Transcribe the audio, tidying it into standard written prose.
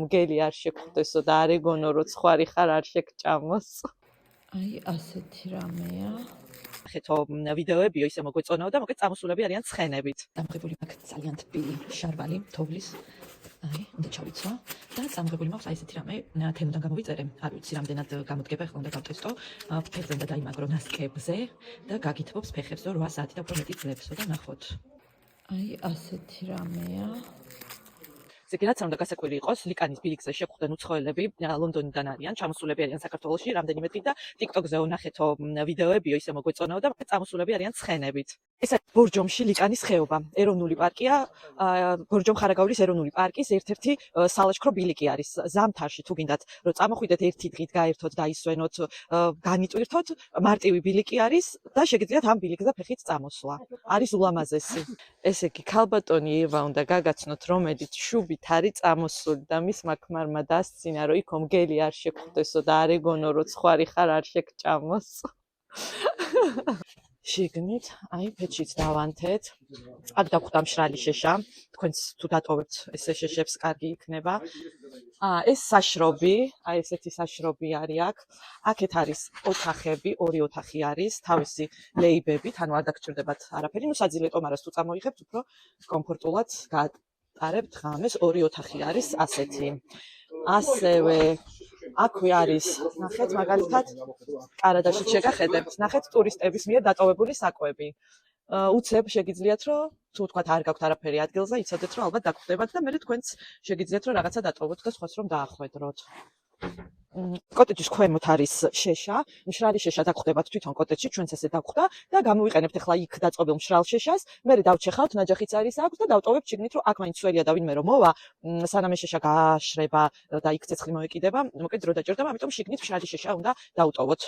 მგელი არ შეგხვდესო და არ ეგონო რომ ცხარი ხარ არ შეგჭამოს. აი ასეთი რამეა. ხეთო ვიდეოებიო ისე მოგვეწონაო და მოკეთ წამოსულები არიან ცხენებით. დამღებული მაქვს ძალიან თბილი შარვალი თოვლის. აი, უნდა ჩავიცვა და წამღებული მაქვს აი ესეთი რამე თემიდან გამოვიწერე. არ ვიცი რამდენად გამოდგება, ახლა უნდა გავტესტო. ფეხზე უნდა დაიმაგრო ნასკებზე და გაგითბობს ფეხებს 8 საათი და უფრო მეტი ძლებსო და ნახოთ. აი ასეთი რამეა. ზეგი რაც უნდა გასაკვირი იყოს, ლიკანის ბილიკზე შეხვდნენ უცხოელები, ლონდონიდან არიან, ჩამოსულები არიან საქართველოში, რამდენიმე დღე და TikTok-ზე ვნახეთო ვიდეოებიო ისე მოგვეწონაო და წამოსულები არიან ცხენებით. ეს არის ბორჯომში ლიკანის ხეობა, ეროვნული პარკია, ბორჯომ-ხარაგაულის ეროვნული პარკის ერთ-ერთი სალაშქრო ბილიკი არის. ზამთარში თუ გინდათ, რომ წამოხვიდეთ ერთი დღით გაერთოთ, დაისვენოთ, განიტვირთოთ, მარტივი ბილიკი არის და შეგიძლიათ ამ ბილიკზე ფეხით წამოსვლა. არის ულამაზესი. ესე იგი, ქალბატონი ევა უნდა გაგაცნოთ, რომელიც შუბით არის წამოსული და მისმა ქმარმა დასცინა, რომ იქო მგელი არ შეგხვდესო და არ ეგონო რომ ცხარი ხარ არ შეგჭამოს. შიგნით, აი ფეჩით დავანთეთ. აქ დაგვხვდა მშრალი შეშა. თქვენც თუ დატოვებთ ესე შეშებს კარგი იქნება. ეს საშრობი, აი ესეთი საშრობი არის აქ. აქეთ არის ოთახები, 2 ოთახი არის, თავისი ლეიბებით, ანუ არ დაგჭირდებათ არაფერი, ნუ საძილე ტომარას თუ წამოიღებთ, უფრო კომფორტულად გაატარებთ ღამეს. 2 ოთახი არის ასეთი. ასევე აქვე არის, ნახეთ მაგალითად, კარადაშიც შეგახედებთ, ნახეთ ტურისტების მიერ დატოვებული საკვები. უცებ შეგიძლიათ რომ თუ თქვათ არ გაქვთ არაფერი ადგილზე, იცოდეთ რომ ალბათ დაგხვდებათ და მე თქვენც შეგიძლიათ რომ რაღაცა დატოვოთ და სხვას რომ დაახვედროთ. კოტეჯის ქვემოთ არის შეშა, მშრალი შეშა დაგხვდებათ თვითონ კოტეჯში, ჩვენც ესე დაგხვდა და გამოვიყენებთ ახლა იქ დაწყობილ მშრალ შეშას, მე დავჩეხავთ, ნაჯახიც არის აქვს და დავტოვებთ შიგნით რომ აქ მაინც სველია და ვინმე რომ მოვა, სანამ ეს შეშა გააშრება და იქ ცეცხლი მოეკიდება, მოკეთ დრო დაჭირდება, ამიტომ შიგნით მშრალი შეშა უნდა დავტოვოთ.